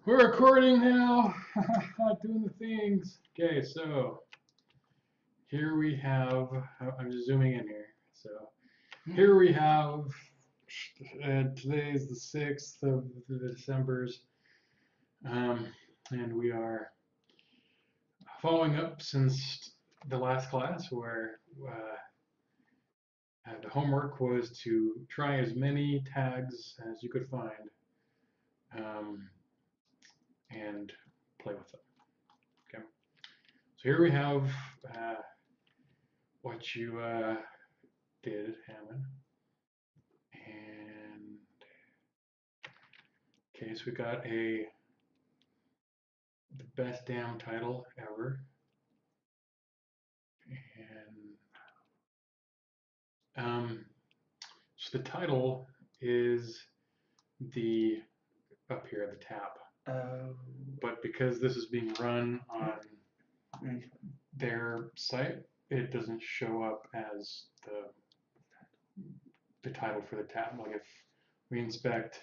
We're recording now. Doing the things. Okay, so here we have. I'm just zooming in here. So here we have. Today is the 6th of the December's, and we are following up since the last class where the homework was to try as many tags as you could find. And play with them. Okay. So here we have what you did, Hammond. And okay, so we got the best damn title ever. And so the title is up here, the tab. But because this is being run on their site, it doesn't show up as the title for the tab. Like if we inspect,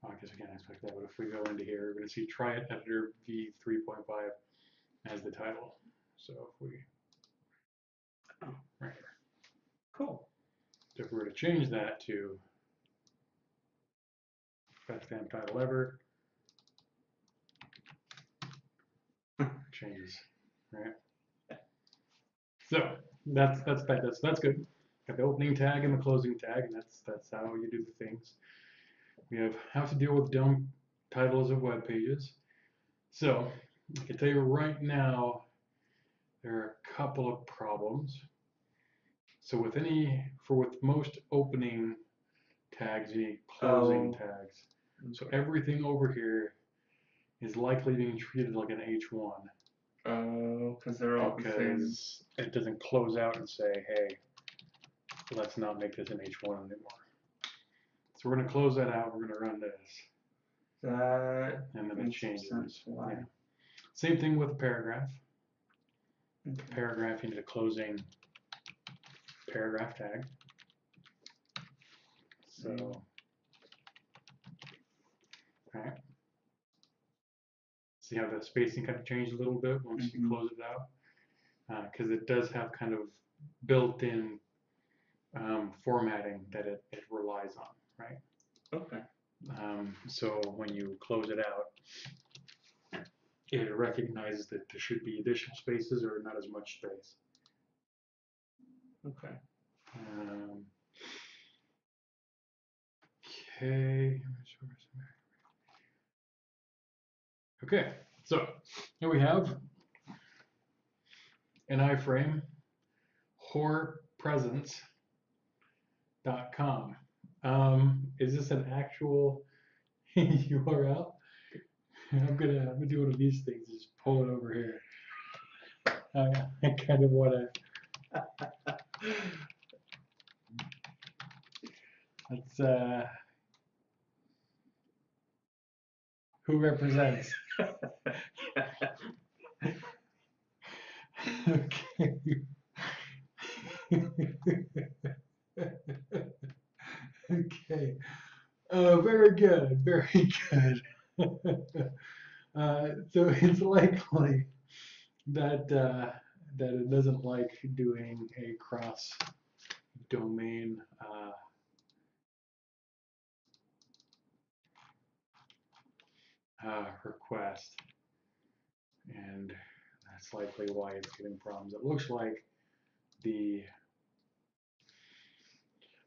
I guess we can't expect that, but if we go into here, we're going to see Try It Editor v3.5 as the title. So if we, right here. Cool. So if we were to change that to best damn title ever, changes, right? So that's good. Got the opening tag and the closing tag, and that's how you do the things. We have how to deal with dumb titles of web pages. So I can tell you right now, there are a couple of problems. So with most opening tags, you need closing tags. So everything over here is likely being treated like an H1. Oh, because they're all the same. Because it doesn't close out and say, hey, let's not make this an H1 anymore. So we're going to close that out. We're going to run this. And then it changes. Why? Yeah. Same thing with a paragraph. Okay. Paragraph, you need a closing paragraph tag. So, alright. See how the spacing kind of changed a little bit once you close it out? Because it does have kind of built-in formatting that it relies on, right? Okay. So when you close it out, it recognizes that there should be additional spaces or not as much space. Okay. Okay. Okay, so here we have an iframe whorepresence.com. Is this an actual URL? I'm gonna do one of these things, just pull it over here. I kind of want to. Let's who represents? Okay. Okay. Very good. Very good. So it's likely that that it doesn't like doing a cross domain request, and that's likely why it's getting problems. It looks like the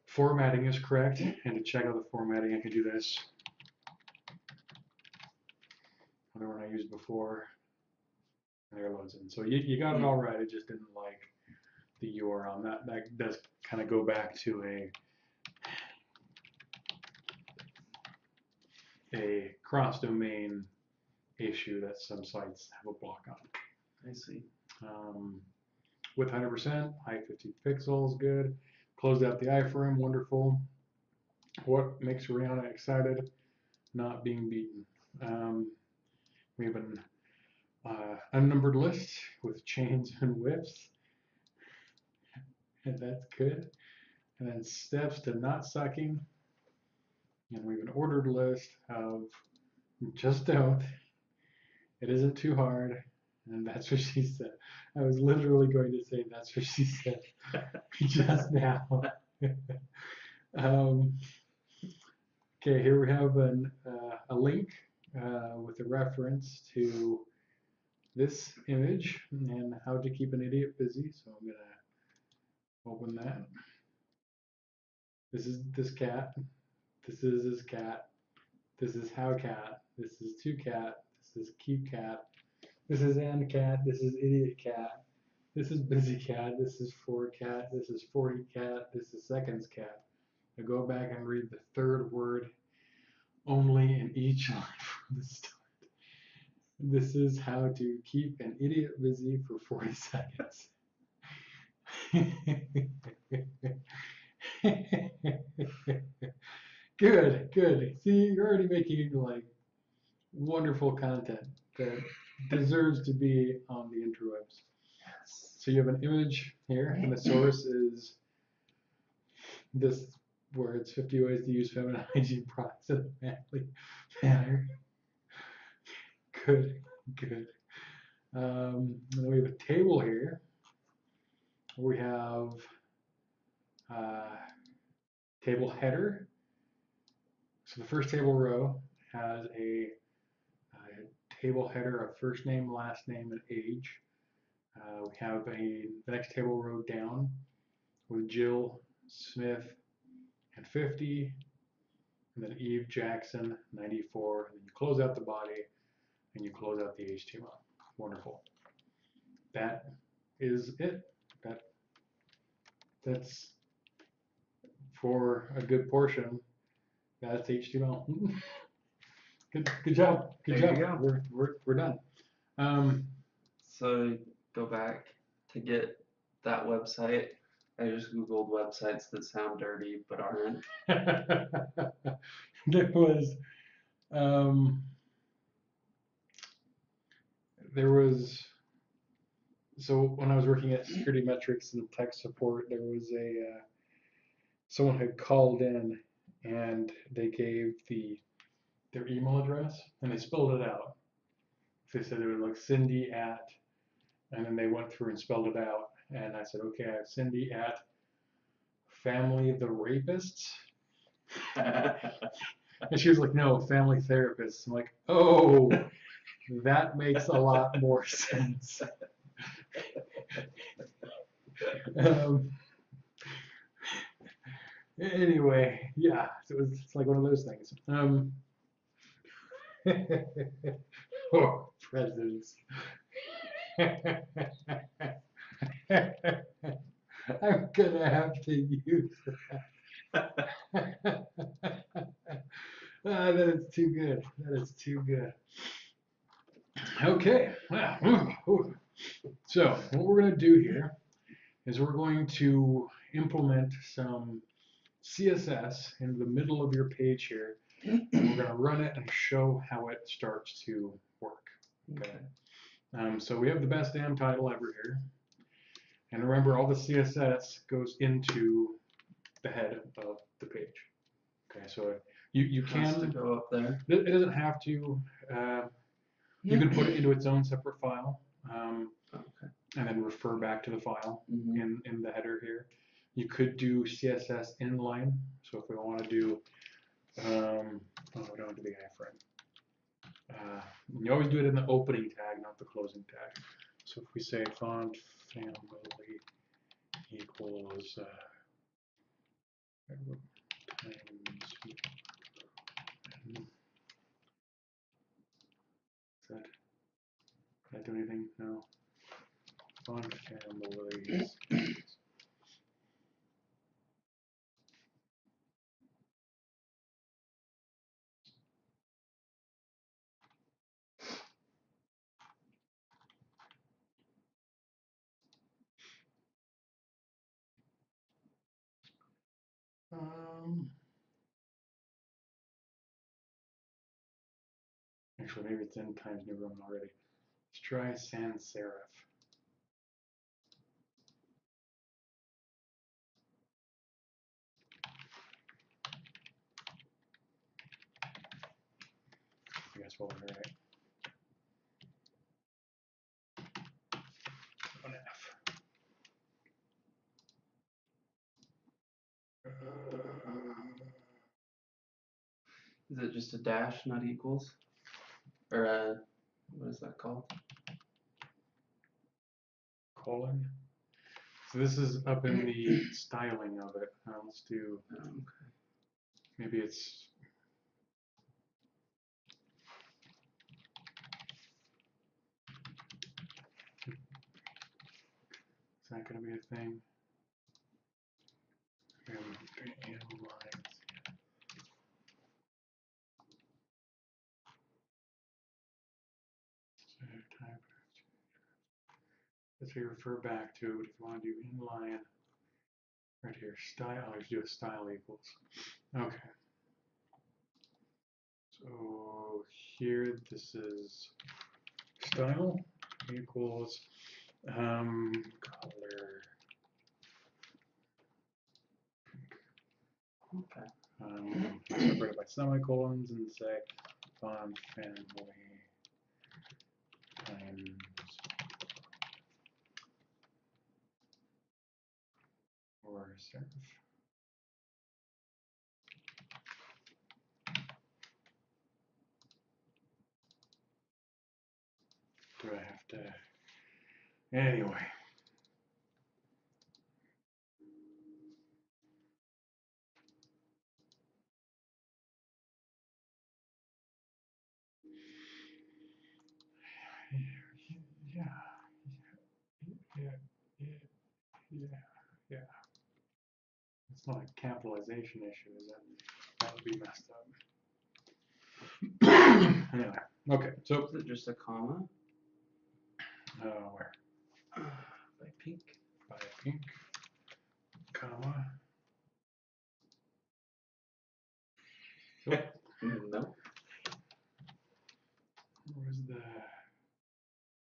formatting is correct, and to check out the formatting, I can do this. Another one I used before. There it loads in. So you got it all right. It just didn't like the URL. That does kind of go back to a cross-domain issue that some sites have a block on. I see. With 100%, height 50 pixels, good. Closed out the iframe, wonderful. What makes Rihanna excited? Not being beaten. We have an unnumbered list with chains and whips, and that's good. And then steps to not sucking. And we have an ordered list of Just don't. It isn't too hard. And that's what she said. I was literally going to say that's what she said just now. um, okay, here we have a link with a reference to this image and how to keep an idiot busy. So I'm going to open that. This is this cat. This is his cat. This is how cat. This is to cat. This is keep cat. This is and cat. This is idiot cat. This is busy cat. This is for cat. This is 40 cat. This is seconds cat. I go back and read the third word only in each line from the start. This is how to keep an idiot busy for 40 seconds. Good, good. See, you're already making like wonderful content that deserves to be on the interwebs. Yes. So you have an image here, and the source is this where it's 50 ways to use feminine hygiene products in a manly manner. Good, good. And then we have a table here. We have table header. So the first table row has a table header of first name, last name, and age. We have the next table row down with Jill, Smith, and 50, and then Eve Jackson, 94, and then you close out the body and you close out the HTML. Wonderful. That is it. That's for a good portion. That's HTML. Good job. Good There job. you go. We're done. So go back to get that website. I just googled websites that sound dirty but aren't. There was so when I was working at Security Metrics and tech support, there was someone had called in and they gave their email address and they spelled it out. They said it was like Cindy at, and then they went through and spelled it out. And I said, okay, I have Cindy at Family the Rapists. And she was like, no, Family Therapists. I'm like, oh, that makes a lot more sense. Anyway, yeah, so it's like one of those things. Oh, presidents. I'm gonna have to use that. That is too good. That is too good. Okay. So what we're going to do here is we're going to implement some CSS in the middle of your page here. And we're going to run it and show how it starts to work. Okay. So we have the best damn title ever here. And remember, all the CSS goes into the head of the page. Okay, so you can Has to go up there. It doesn't have to. You can put it into its own separate file, Okay. and then refer back to the file Mhm. in the header here. You could do CSS inline. So if we want to do, oh, we don't do the iframe. You always do it in the opening tag, not the closing tag. So if we say font family equals Did I do anything? No. Font families. Actually, maybe it's in Times New Roman already. Let's try sans serif. I guess folder, right? An F. Is it just a dash, not equals? Or a, what is that called? Colon. So this is up in the styling of it. Let's do, maybe it's, is that going to be a thing? Lines. Type. Let's refer back to it if you want to do inline. Right here, style. I should do a style equals. Okay. So here, this is style equals color. Okay. Separate it by semicolons and say font family times or serif. Do I have to? Anyway. Yeah. It's not a capitalization issue, is it? That would be messed up. Anyway, okay, so. Is it just a comma? Where? By pink. By pink, comma. Nope. Nope. Where's the?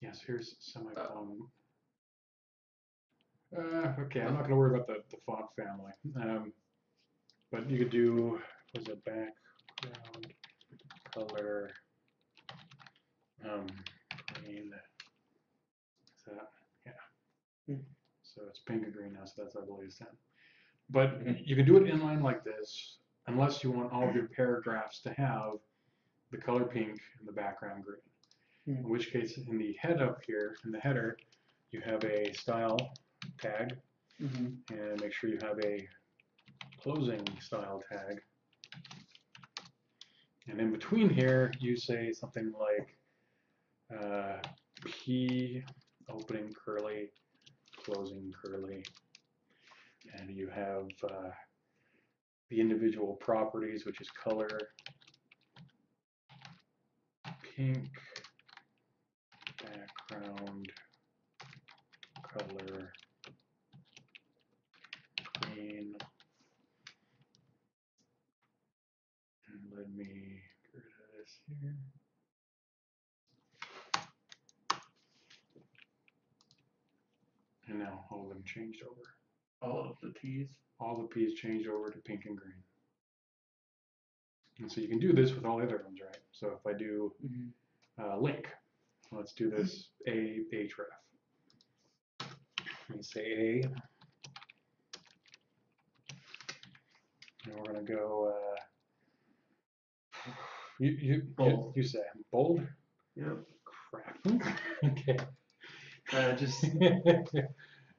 Yes, here's semicolon. Okay, I'm not going to worry about the font family. But you could do, was it background color green? Is that? Yeah. So it's pink and green now, so that's, I believe, 10. But you can do it inline like this, unless you want all of your paragraphs to have the color pink and the background green. In which case, in the head up here, in the header, you have a style tag, and make sure you have a closing style tag. And in between here, you say something like P opening curly, closing curly, and you have the individual properties, which is color, pink, background, color, green, and let me get rid of this here. And now all of them changed over. All of the P's? All the P's changed over to pink and green. And so you can do this with all the other ones, right? So if I do link, let's do this href. Let me say A. And we're going to go, you say bold? Yep. Crap. Okay. Just.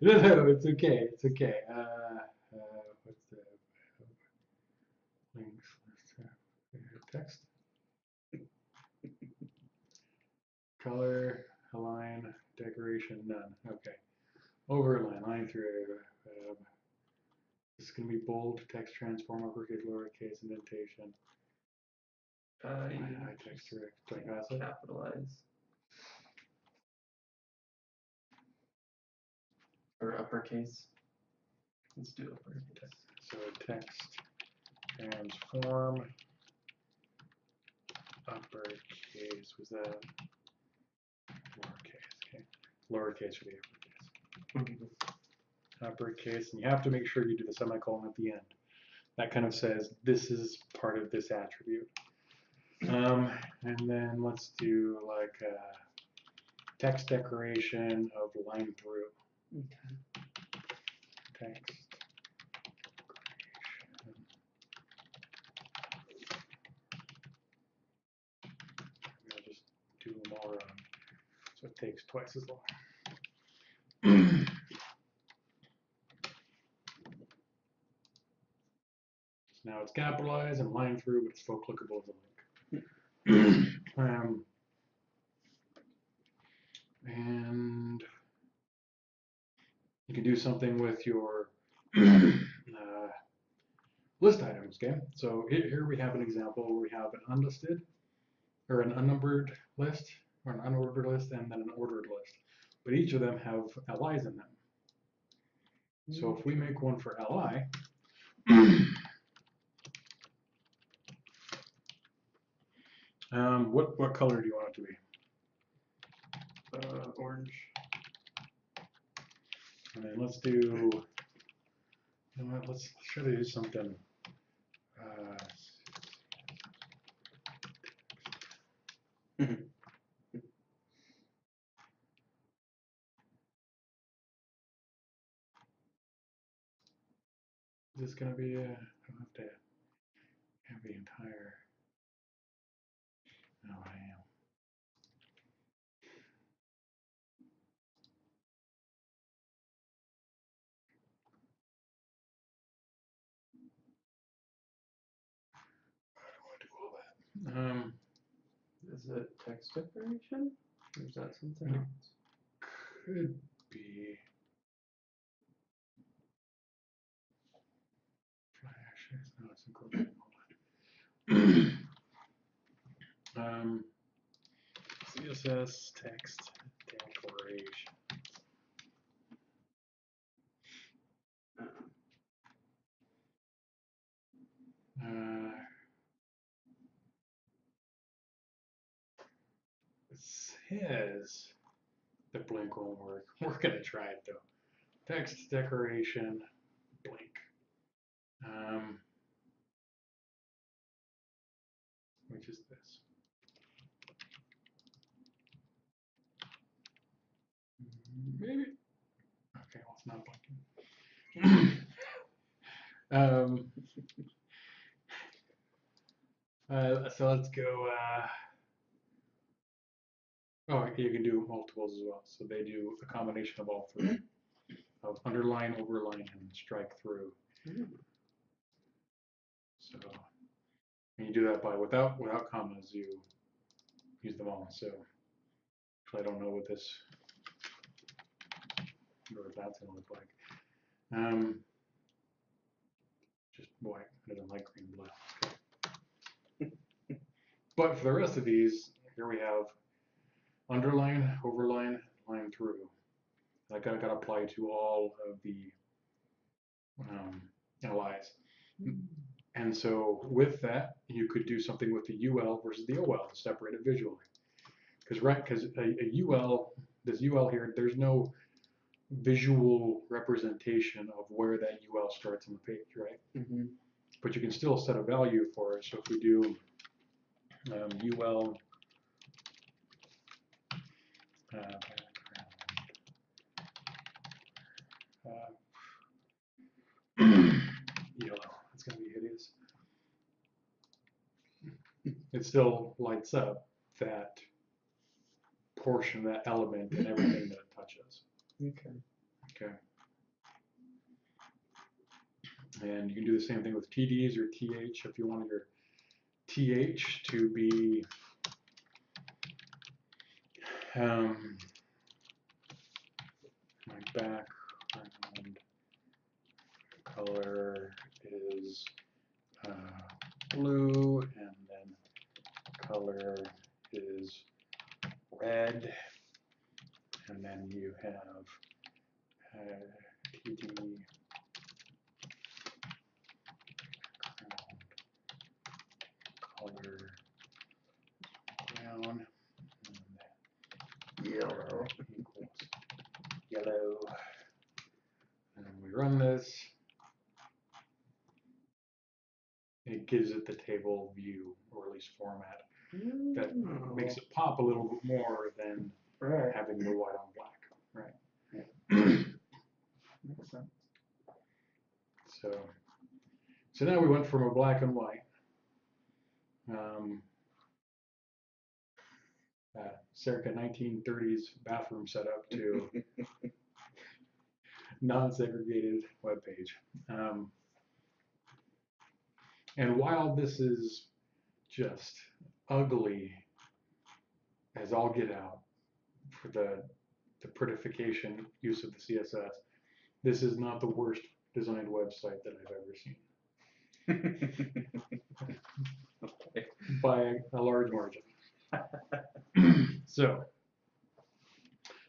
No, it's okay. It's okay. What's the links? Text. Color, align, decoration, none. Okay. Overline, line through. This is going to be bold, text transform, uppercase, lowercase, indentation. High text direct. Do I pass it? Capitalize. Or uppercase. Let's do uppercase. So text transform, uppercase, was that lowercase? Okay. Lowercase for the uppercase. Uppercase, and you have to make sure you do the semicolon at the end. That kind of says this is part of this attribute. And then let's do like a text decoration of line through. Okay. Text decoration. I'm gonna just do them all wrong, so it takes twice as long. So now it's capitalized and line through, but it's still clickable as a link. And you can do something with your list items, okay? So here we have an example where we have an unlisted, or an unnumbered list, or an unordered list, and then an ordered list. But each of them have LIs in them. So if we make one for LI, what color do you want it to be? Orange. And then let's do, you know what, let's try to do something. Is this going to be, I don't have to have the entire, no, I am. I don't want to do all that. Is it text decoration? Or is that something else? Could be. Flash, no, it's incorporating all that. CSS text declaration. It says the blink won't work. We're gonna try it though. Text decoration blink. Which is this? Maybe. Okay, well it's not blinking. So let's go. Oh, you can do multiples as well. So they do a combination of all three, of underline, overline, and strike through. So when you do that by without commas, you use them all. So actually, I don't know what this or what that's gonna look like. Just white. I don't like green and black. But for the rest of these, here we have underline, overline, line through. That got applied to all of the LIs. And so with that, you could do something with the UL versus the OL to separate it visually. Because a UL, this UL here, there's no visual representation of where that UL starts on the page, right? But you can still set a value for it. So if we do UL yellow, it's going to be hideous. It still lights up that portion, that element, and everything that it touches. Okay. Okay. And you can do the same thing with TDs or TH if you want your TH to be my background color is blue, and then color is red, and then you have TD color brown, and yellow equals yellow. And we run this. It gives it the table view, or at least format. that makes it pop a little bit more than Right. having the white on black, right? Makes sense. So now we went from a black and white, circa 1930s bathroom setup to non-segregated web page. And while this is just ugly as all get out for the prettification use of the CSS, this is not the worst designed website that I've ever seen. Okay. By a large margin. So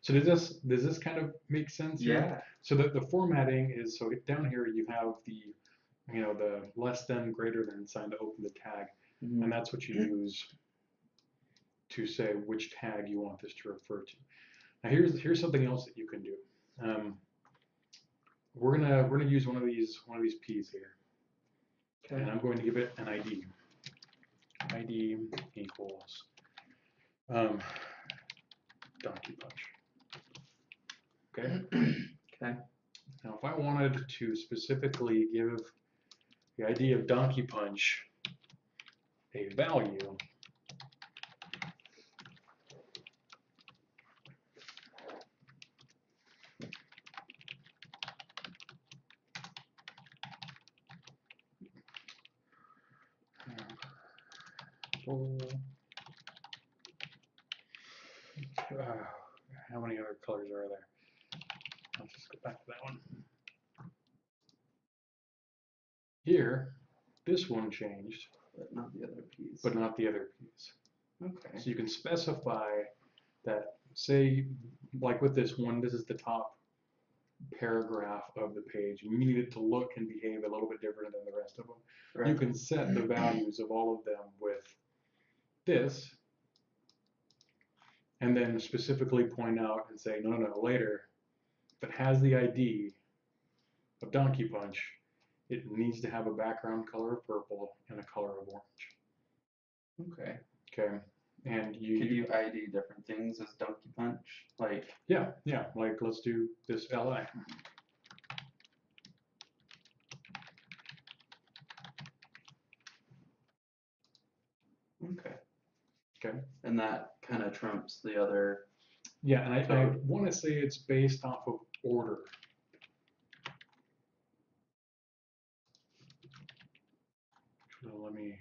does this kind of make sense? Yeah. Here? So the formatting is, so down here you have the, the less than, greater than sign to open the tag, and that's what you use to say which tag you want this to refer to. Now here's something else that you can do. We're gonna use one of these P's here, and I'm going to give it an ID. ID equals donkey punch. Okay. Okay. Now, if I wanted to specifically give the ID of donkey punch a value, how many other colors are there? Let's just go back to that one. Here, this one changed, But not the other piece. but not the other piece. Okay. So you can specify that, say, like with this one, this is the top paragraph of the page. You need it to look and behave a little bit different than the rest of them. Right. You can set the values of all of them with this, and then specifically point out and say, no, later, if it has the ID of Donkey Punch, it needs to have a background color of purple and a color of orange. Okay. Okay. And Could you ID different things as Donkey Punch? Like, yeah, like let's do this LI. okay. Okay. And that kind of trumps the other. Yeah, and I want to say it's based off of order. So let me.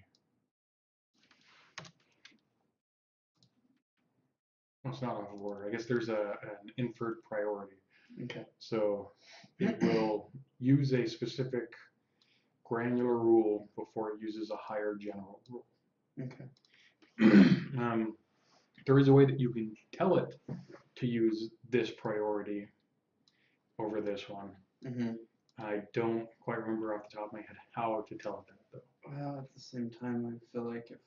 Well, it's not off of order. I guess there's an inferred priority. Okay. So it will use a specific granular rule before it uses a higher general rule. Okay. There is a way that you can tell it to use this priority over this one. I don't quite remember off the top of my head how to tell it that, though. Well, at the same time, I feel like if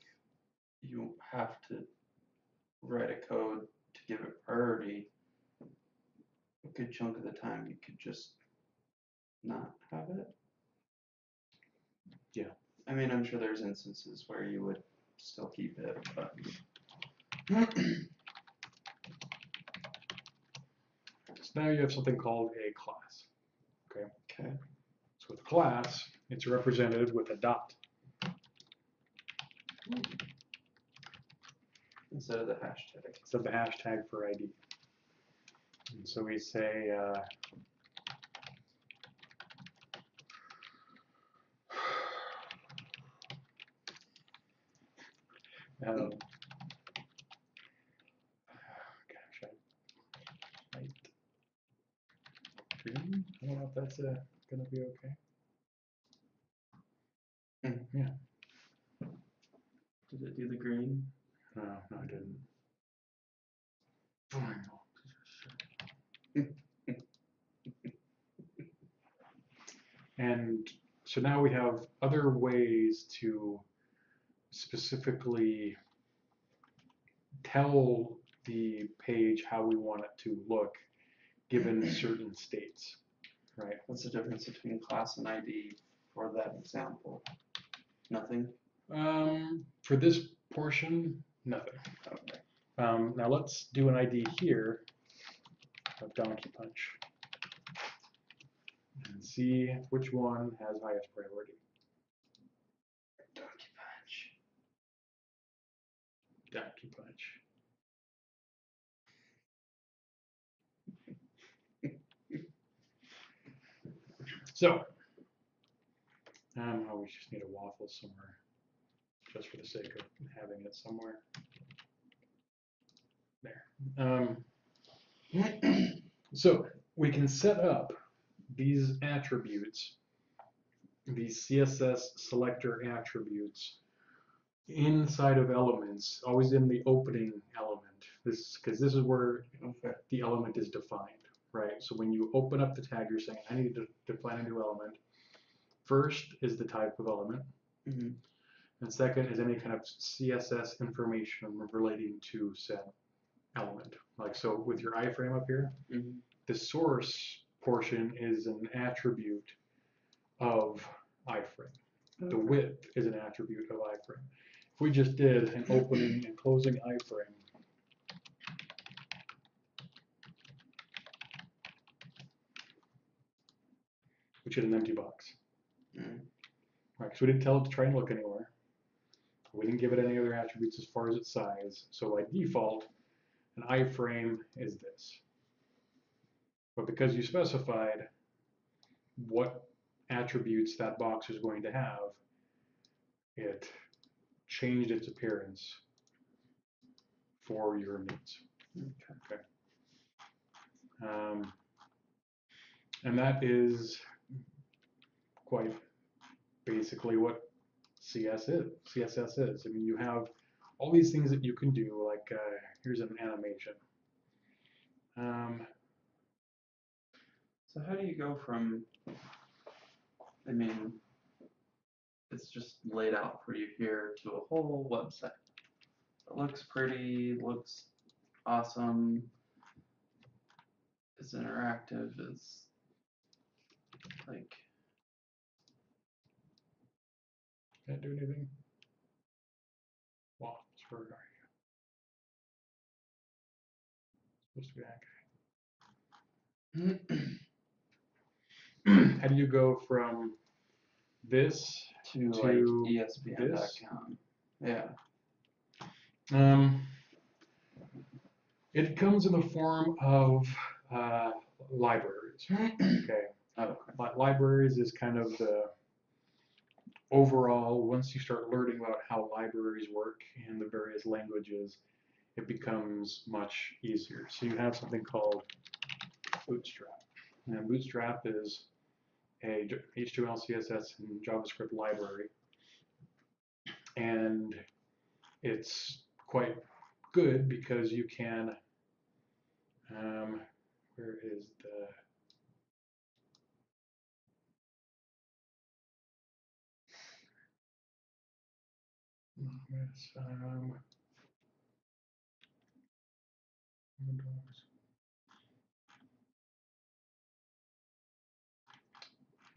you have to write a code to give it priority, a good chunk of the time you could just not have it. Yeah. I mean, I'm sure there's instances where you would still keep it, but. So now you have something called a class. Okay. Okay. So with a class, it's represented with a dot. Instead of the hashtag. Instead of the hashtag for ID. And so we say gosh, I might green. I don't know if that's gonna be okay. Yeah. Did it do the green? No, I didn't. And so now we have other ways to specifically tell the page how we want it to look given certain states, right? What's the difference between class and ID for that example? Nothing? For this portion, nothing. Okay. Now let's do an ID here of donkey punch and see which one has highest priority. Donkey punch. Donkey punch. So, we just need a waffle somewhere, just for the sake of having it somewhere. There. So we can set up these attributes, these CSS Selector Attributes, inside of elements, always in the opening element. Because this is where the element is defined, right? So when you open up the tag, you're saying, I need to define a new element. First is the type of element. Mm-hmm. And second is any kind of CSS information relating to said element. Like so with your iframe up here, mm-hmm. the source portion is an attribute of iframe. Okay. The width is an attribute of iframe. If we just did an opening and closing iframe, which is an empty box. Mm-hmm. Right, so we didn't tell it to try and look anywhere. We didn't give it any other attributes as far as its size. So by default, an iframe is this. But because you specified what attributes that box is going to have, it changed its appearance for your needs. Okay. And that is quite basically what CSS is. I mean, you have all these things that you can do, like here's an animation. So how do you go from, I mean, it's just laid out for you here, to a whole website. It looks pretty, looks awesome, it's interactive, it's like... Can't do anything? Wow, where are you? Supposed to be accurate. How do you go from this to like ESPN.com? Yeah. It comes in the form of libraries. Okay. Okay. But libraries is kind of the overall, once you start learning about how libraries work in the various languages, it becomes much easier. So you have something called Bootstrap. And Bootstrap is a HTML, CSS, and JavaScript library. And it's quite good because you can, where is the,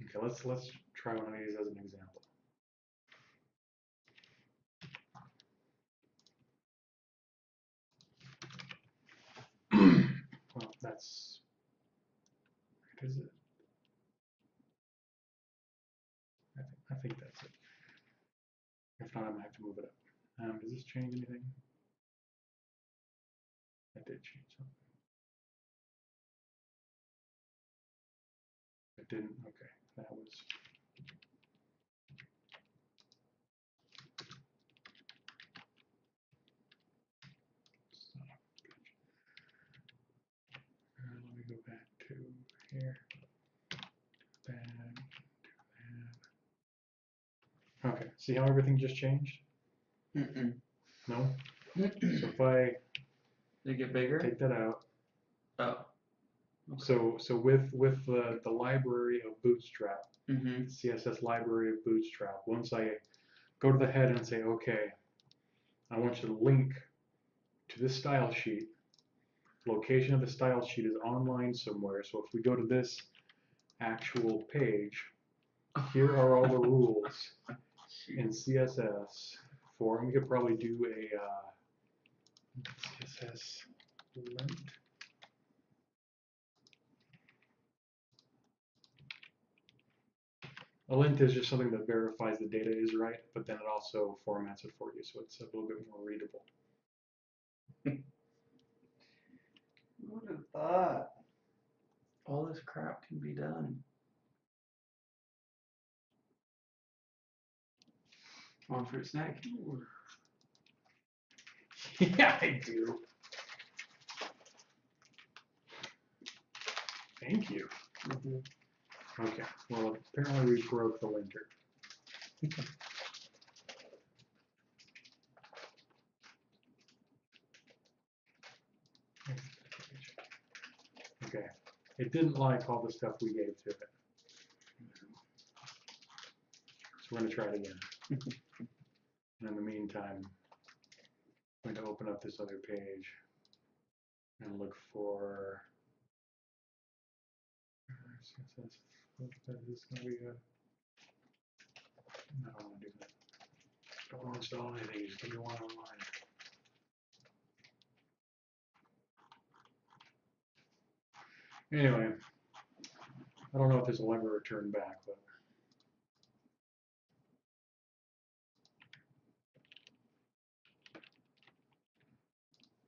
okay, let's try one of these as an example. Well, that's, what is it? I think that's it. If not, I might have to move it up. Does this change anything? That did change something. It didn't. Okay, that was. Let me go back to here. Okay, see how everything just changed? Mm-mm. No? So if I Did it get bigger? take that out. Oh. Okay. So with the library of Bootstrap, mm-hmm. CSS library of Bootstrap, once I go to the head and say, okay, I want you to link to this style sheet. Location of the style sheet is online somewhere. So if we go to this actual page, here are all the rules in CSS for, and we could probably do a CSS lint. A lint is just something that verifies the data is right, but then it also formats it for you, so it's a little bit more readable. Who would have thought all this crap can be done? Want for a snack? Yeah, I do. Thank you. Okay, well, apparently we broke the linter. Okay, it didn't like all the stuff we gave to it. So we're going to try it again. And in the meantime, I'm going to open up this other page and look for CSS. This is going to be a. No, I don't want to do that. Don't want to install anything. Just give me one online. Anyway, I don't know if this will ever return back, but.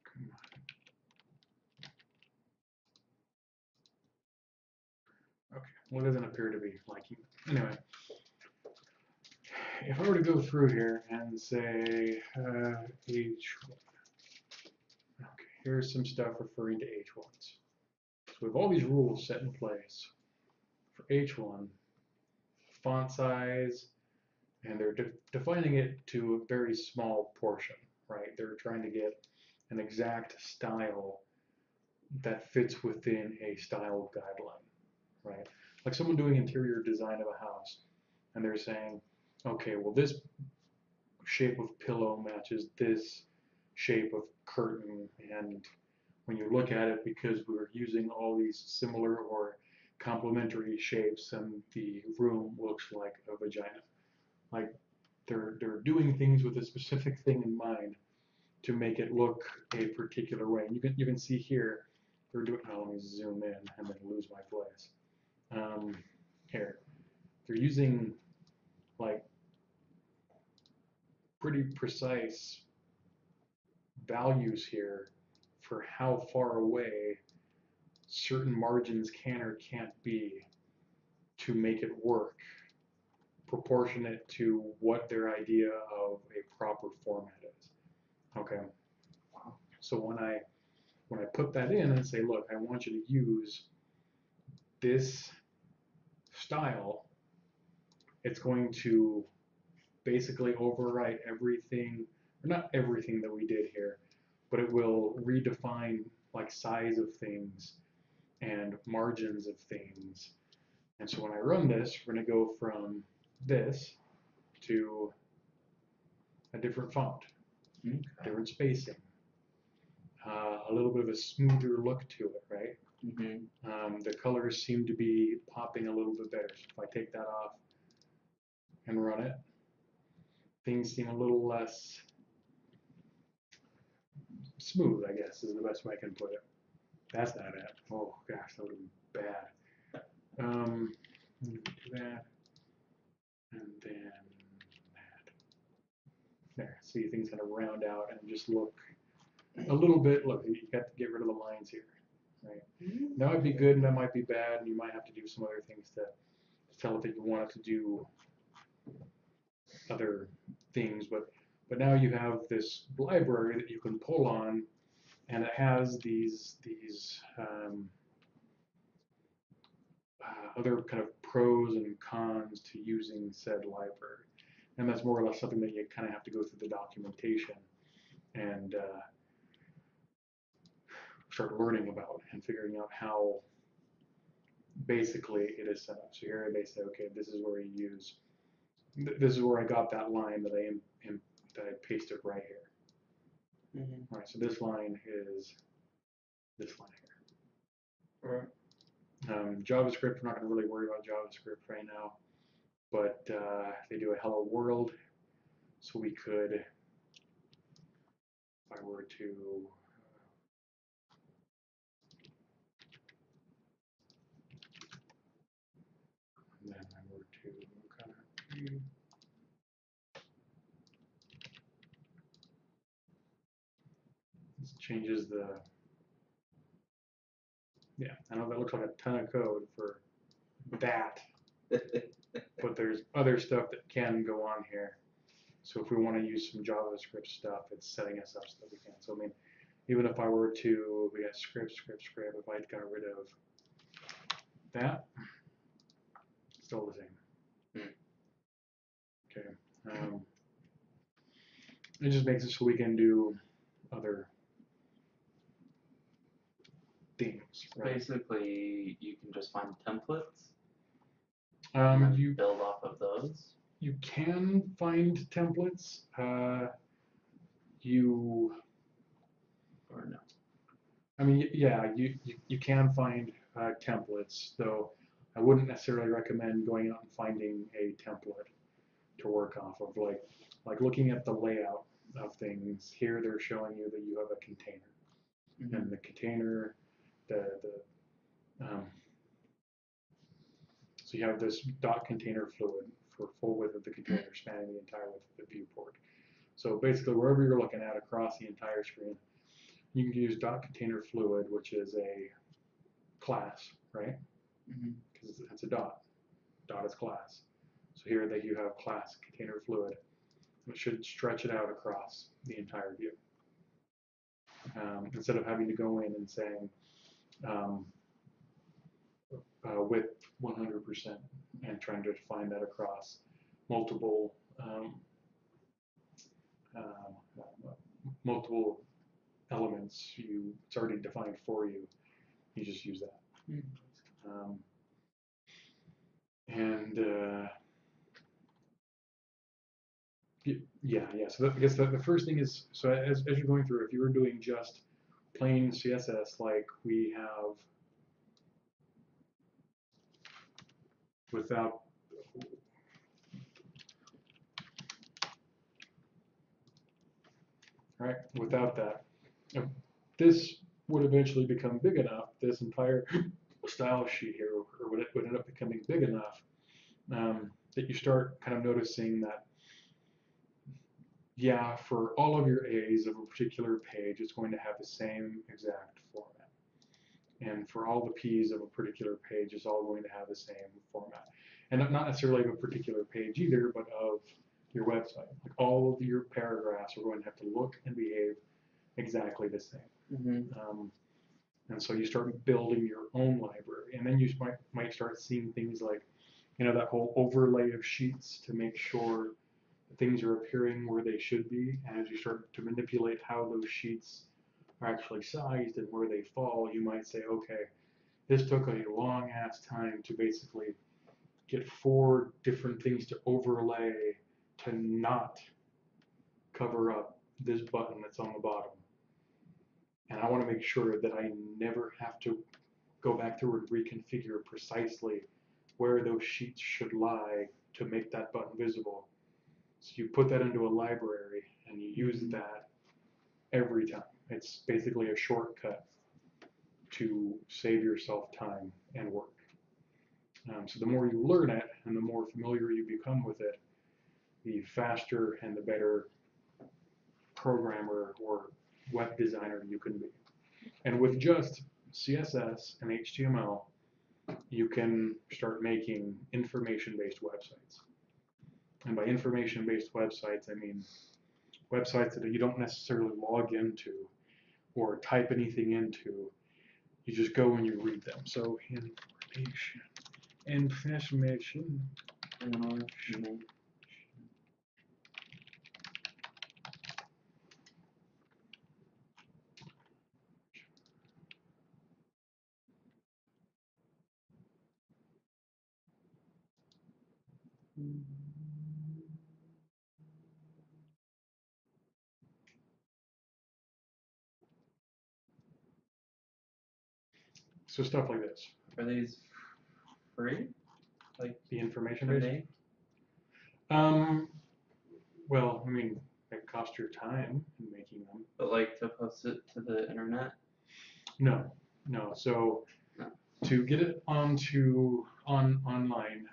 Come on. Okay, well, it doesn't appear to be liking it. Anyway, if I were to go through here and say H1, okay, here's some stuff referring to H1s. So we have all these rules set in place for H1, font size, and they're defining it to a very small portion, right? They're trying to get an exact style that fits within a style guideline, right? Like someone doing interior design of a house, and they're saying, okay, well, this shape of pillow matches this shape of curtain, and when you look at it, because we're using all these similar or complementary shapes, and the room looks like a vagina. Like they're doing things with a specific thing in mind to make it look a particular way. And you can see here they're doing. Oh, let me zoom in and then lose my place. Here they're using like pretty precise values here for how far away certain margins can or can't be to make it work, proportionate to what their idea of a proper format is. Okay. So when I put that in and say, look, I want you to use this style, it's going to basically overwrite everything, or not everything that we did here, but it will redefine like size of things and margins of things. And so when I run this, we're going to go from this to a different font, different spacing, a little bit of a smoother look to it, right? The colors seem to be popping a little bit better. So if I take that off and run it, things seem a little less smooth, I guess, is the best way I can put it. That's not it. Oh gosh, that would have been bad. Do that, and then that. There, see, things kind of round out and just look a little bit. Look, you got to get rid of the lines here, right? That might be good, and that might be bad, and you might have to do some other things to tell it that you want it to do other things. But now you have this library that you can pull on, and it has these other kind of pros and cons to using said library. And that's more or less something that you kind of have to go through the documentation and start learning about and figuring out how basically it is set up. So here they say, okay, this is where you use, this is where I got that line that I pasted right here. All right, so this line is this line here. Right. JavaScript, we're not going to really worry about JavaScript right now, but they do a hello world, so we could if I were to and then I were to kind of this changes the, yeah, I know that looks like a ton of code for that, but there's other stuff that can go on here. So if we want to use some JavaScript stuff, it's setting us up so that we can. So I mean, even if I were to, we got script, if I got rid of that, still the same. Okay. It just makes it so we can do other things. Right? Basically, you can just find templates and then You build off of those. You can find templates. You, Or no? I mean, yeah, you can find templates, though I wouldn't necessarily recommend going out and finding a template to work off of. Like looking at the layout of things, here they're showing you that you have a container. Mm-hmm. And the container, so you have this dot container fluid for full width of the container spanning the entire width of the viewport. So basically, wherever you're looking at across the entire screen, you can use dot container fluid, which is a class, right? Because it's a dot. Dot is class. So here that you have class container fluid, which should stretch it out across the entire view. Instead of having to go in and saying width 100% and trying to define that across multiple multiple elements, it's already defined for you. You just use that. Yeah. So I guess the first thing is, so as you're going through, if you were doing just plain CSS like we have without that, this would eventually become big enough, this entire style sheet here, or would end up becoming big enough that you start kind of noticing that, yeah, for all of your A's of a particular page, it's going to have the same exact format. And for all the P's of a particular page, it's all going to have the same format. And not necessarily of a particular page either, but of your website. Like all of your paragraphs are going to have to look and behave exactly the same. And so you start building your own library, and then you might start seeing things like, that whole overlay of sheets to make sure things are appearing where they should be. And as you start to manipulate how those sheets are actually sized and where they fall, you might say, okay, this took a long ass time to basically get 4 different things to overlay to not cover up this button that's on the bottom. And I want to make sure that I never have to go back through and reconfigure precisely where those sheets should lie to make that button visible. So you put that into a library and you use that every time. It's basically a shortcut to save yourself time and work. So the more you learn it and the more familiar you become with it, the faster and the better programmer or web designer you can be. And with just CSS and HTML, you can start making information-based websites. And by information-based websites, I mean websites that you don't necessarily log into or type anything into. You just go and you read them. So information. So stuff like this. Are these free? Like the information to based? make? Well, I mean, like cost your time in making them. But like to post it to the internet? No. So to get it onto online,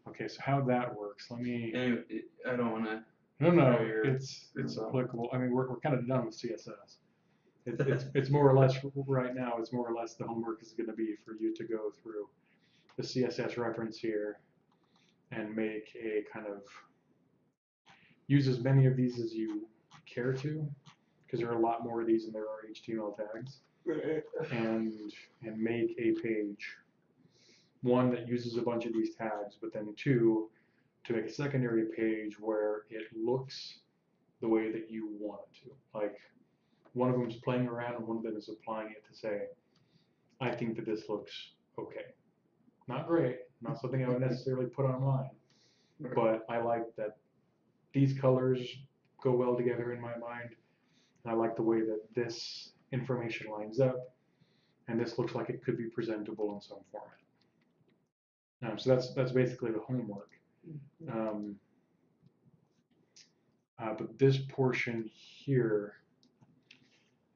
okay, so how that works, let me. Anyway, I don't want to. No, it's applicable. I mean, we're kind of done with CSS. It's more or less right now. It's more or less the homework is going to be for you to go through the CSS reference here and make a kind of use as many of these as you care to, because there are a lot more of these than there are HTML tags. Right. And make a page, one that uses a bunch of these tags, but then two, to make a secondary page where it looks the way that you want it to. Like one of them is playing around and one of them is applying it to say, I think that this looks okay. Not great, not something I would necessarily put online, but I like that these colors go well together in my mind. And I like the way that this information lines up, and this looks like it could be presentable in some format. So that's basically the homework. But this portion here,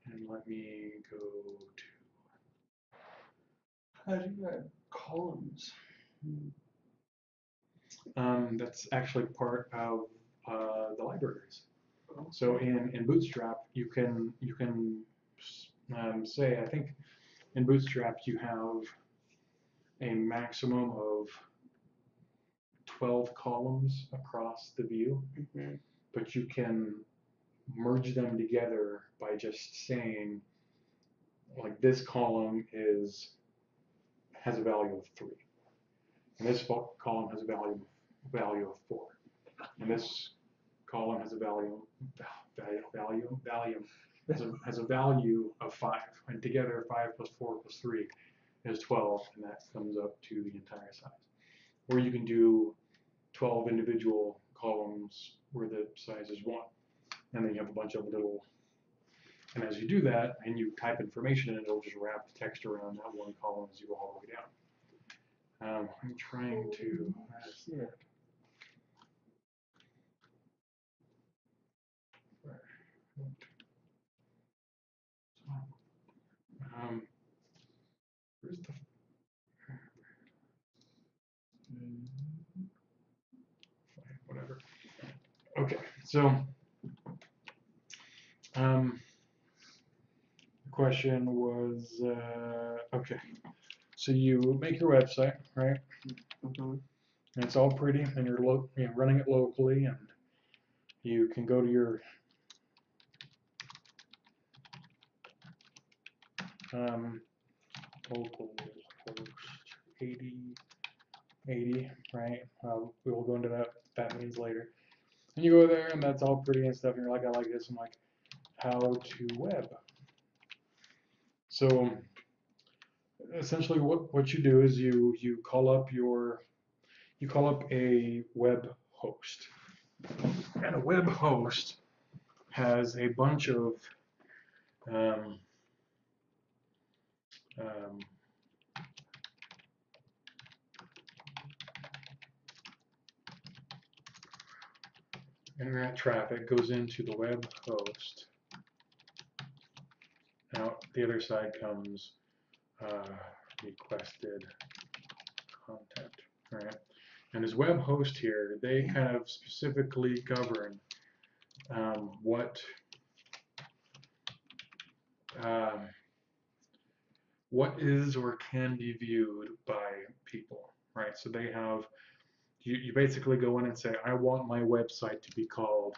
and let me go to. How do you add columns? That's actually part of the libraries. So in Bootstrap, you can say, I think in Bootstrap you have a maximum of 12 columns across the view, but you can merge them together by just saying, like, this column has a value of 3, and this column has a value of 4, and this column has a value of 5, and together 5 plus 4 plus 3 is 12, and that comes up to the entire size. Or you can do 12 individual columns where the size is 1, and then you have a bunch of little. And as you do that, and you type information in, it'll just wrap the text around that one column as you go all the way down. I'm trying to. Where's the. Whatever. Okay, so. The question was, okay, so you make your website, right? And it's all pretty, and you're running it locally, and you can go to your local host 80, right? We will go into that means later. And you go there, and that's all pretty and stuff, and you're like, I like this. I'm like, how to web. So essentially what you do is you call up a web host, and a web host has a bunch of internet traffic goes into the web host. Now the other side comes requested content, right? And as web host here, they kind of specifically govern what is or can be viewed by people, right? So they have, you basically go in and say, I want my website to be called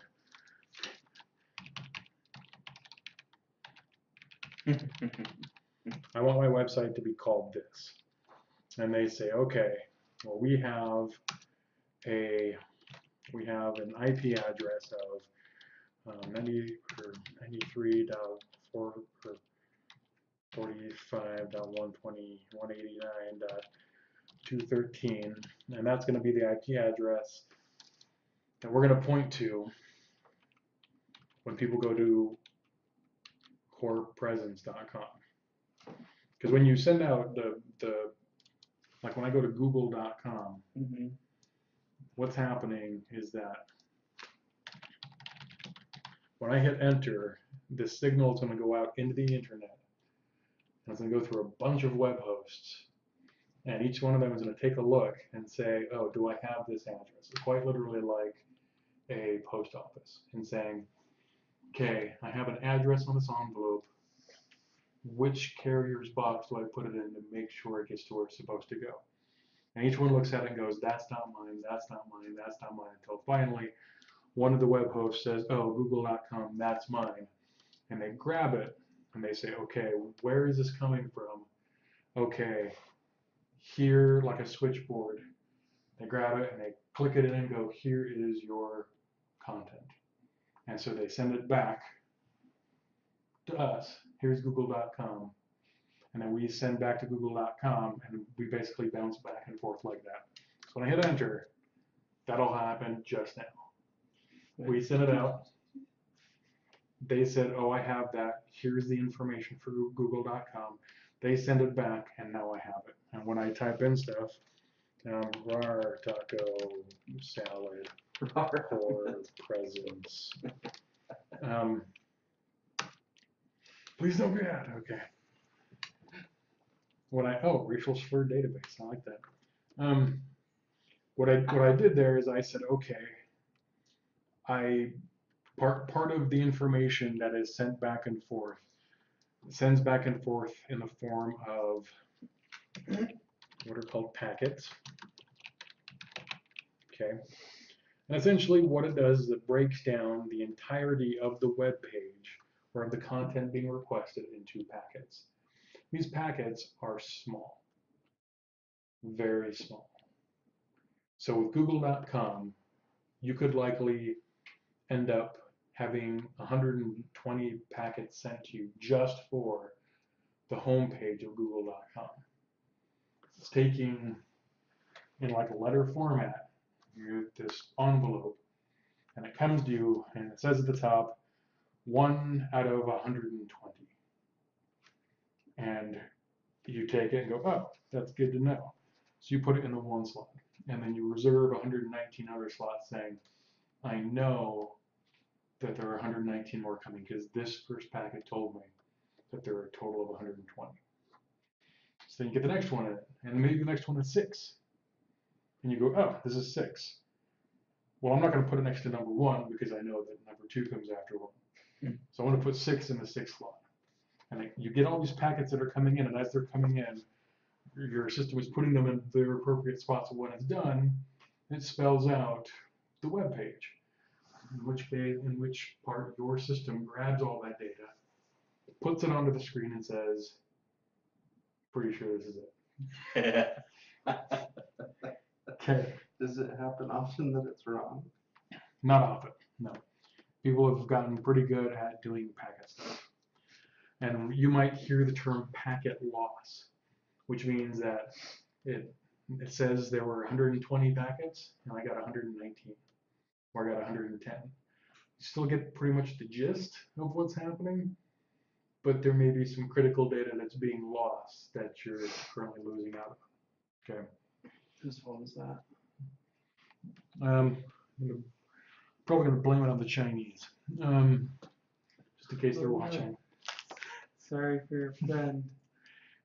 I want my website to be called this. And they say, okay, well, we have an IP address of 93.45.120.189.213, and that's going to be the IP address that we're going to point to when people go to corepresence.com. Because when you send out like when I go to google.com, what's happening is that when I hit enter, this signal is going to go out into the internet. And it's going to go through a bunch of web hosts. And each one of them is going to take a look and say, oh, do I have this address? It's quite literally like a post office and saying, okay, I have an address on this envelope. Which carrier's box do I put it in to make sure it gets to where it's supposed to go? And each one looks at it and goes, that's not mine, that's not mine, that's not mine, until finally one of the web hosts says, oh, google.com, that's mine. And they grab it and they say, okay, where is this coming from? Okay, here, like a switchboard. They grab it and they click it in and go, here is your content. And so they send it back to us. Here's google.com. And then we send back to google.com, and we basically bounce back and forth like that. So when I hit enter, that'll happen just now. We sent it out. They said, oh, I have that. Here's the information for google.com. They send it back, and now I have it. And when I type in stuff, rar taco salad for presents. Please don't be ad. Okay. Racial slur database. I like that. What I did there is I said, okay, part of the information that is sent back and forth sends back and forth in the form of what are called packets. Okay. And essentially what it does is it breaks down the entirety of the web page or of the content being requested into packets. These packets are small, very small. So with google.com, you could likely end up having 120 packets sent to you just for the home page of google.com. It's taking, in like a letter format, this envelope, and it comes to you, and it says at the top, 1 out of 120. And you take it and go, oh, that's good to know. So you put it in the one slot, and then you reserve 119 other slots saying, I know that there are 119 more coming because this first packet told me that there are a total of 120. So then you get the next one in it, and maybe the next one is 6. And you go, oh, this is 6. Well, I'm not going to put it next to number 1 because I know that number 2 comes after 1. So I want to put 6 in the 6th slot. And you get all these packets that are coming in, and as they're coming in, your system is putting them in their appropriate spots. And when it's done, it spells out the web page, in which part your system grabs all that data, puts it onto the screen, and says, "Pretty sure this is it." Okay. Does it happen often that it's wrong? Not often, no. People have gotten pretty good at doing packet stuff. And you might hear the term packet loss, which means that it says there were 120 packets, and I got 119, or I got 110. You still get pretty much the gist of what's happening, but there may be some critical data that's being lost that you're currently losing out of. Okay. Whose fault is that? I'm probably going to blame it on the Chinese, just in case they're watching. Sorry for your friend.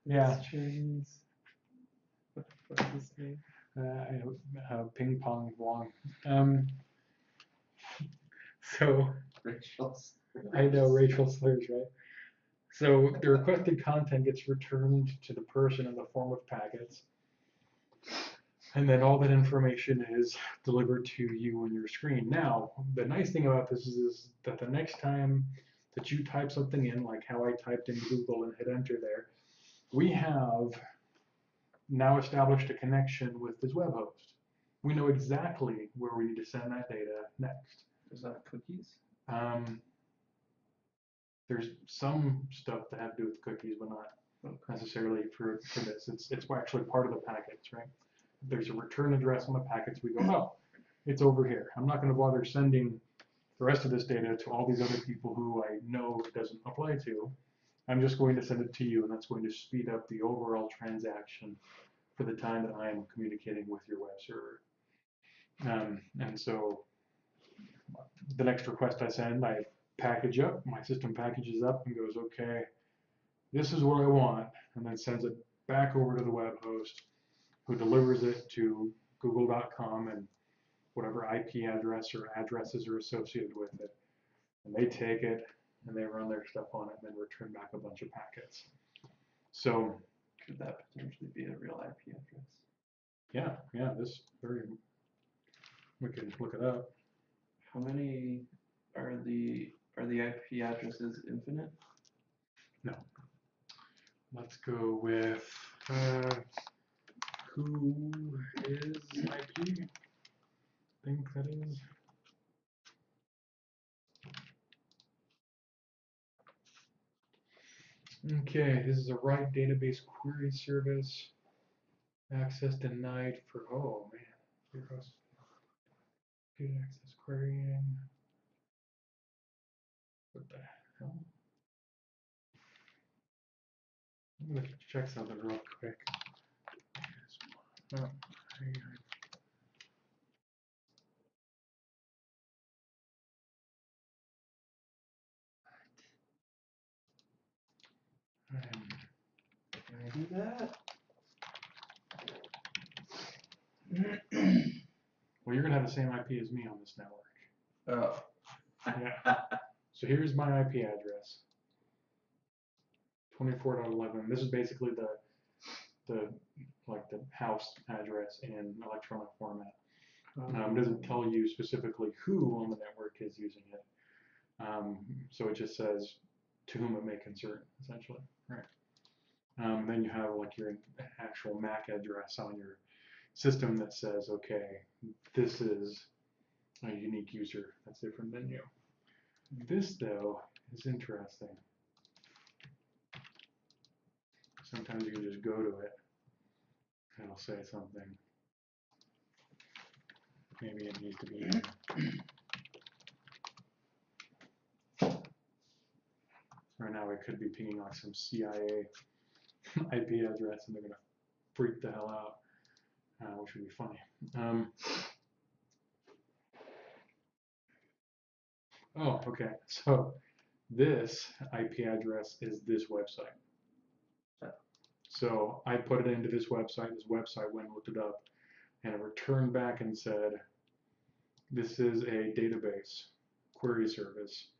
Yeah. Chinese. What the fuck is his name? Ping Pong Wong. So Rachel. I know racial slurs, right? So the requested content gets returned to the person in the form of packets, and then all that information is delivered to you on your screen. Now, the nice thing about this is that the next time that you type something in, like how I typed in Google and hit enter there, we have now established a connection with this web host. We know exactly where we need to send that data next. Is that cookies? There's some stuff that have to do with cookies, but not necessarily for this. It's actually part of the packets, right? There's a return address on the packets. We go, oh, it's over here. I'm not going to bother sending the rest of this data to all these other people who I know it doesn't apply to. I'm just going to send it to you, and that's going to speed up the overall transaction for the time that I am communicating with your web server. And so the next request I send, I package up. My system packages up and goes, okay, this is what I want, and then sends it back over to the web host, who delivers it to google.com and whatever IP address or addresses are associated with it. And they take it and they run their stuff on it and then return back a bunch of packets. So could that potentially be a real IP address? yeah, we can look it up. How many are the IP addresses infinite? No. Let's go with who is IP? I think that is. Okay, this is a write database query service. Access denied for, oh man, your host. Good access querying. What the hell? I'm gonna check something real quick. Oh, Can I do that? well, you're gonna have the same IP as me on this network. Oh. Yeah. So here's my IP address. 24.11. This is basically the house address in electronic format. It doesn't tell you specifically who on the network is using it. So it just says to whom it may concern, essentially. Right. Then you have like your actual MAC address on your system that says, okay, this is a unique user that's different than you. This, though, is interesting. Sometimes you can just go to it and it'll say something. Maybe it needs to be. Right now, it could be pinging like some CIA IP address and they're going to freak the hell out, which would be funny. Oh, okay. So this IP address is this website. So I put it into this website. This website went and looked it up, and it returned back and said, this is a database query service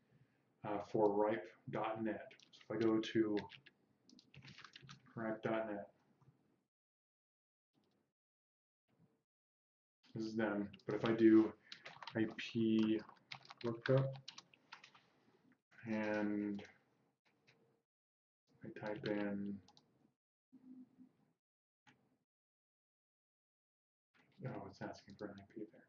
for ripe.net. So if I go to ripe.net, this is them. But if I do IP lookup and I type in, oh, it's asking for an IP there.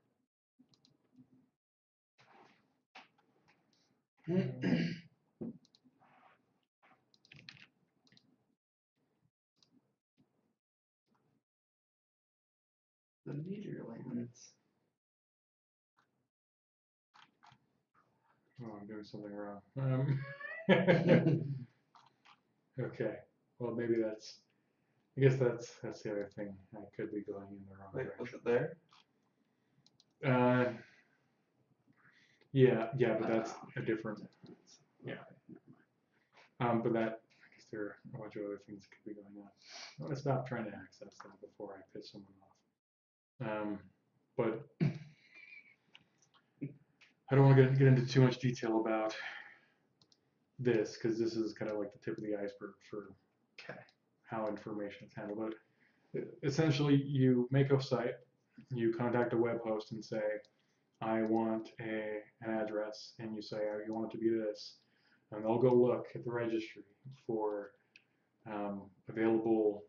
The Netherlands. Oh, I'm doing something wrong. Okay. Well, maybe that's. I guess that's the other thing. I could be going in the wrong Wait, was direction. it there? Yeah, but that's a different. Yeah. But that. I guess there are a bunch of other things that could be going on. I'm gonna stop trying to access that before I piss someone off. But I don't want to get into too much detail about this because this is kind of like the tip of the iceberg for how information is handled. But essentially, you make a site, you contact a web host and say, I want an address, and you say, oh, you want it to be this, and they'll go look at the registry for available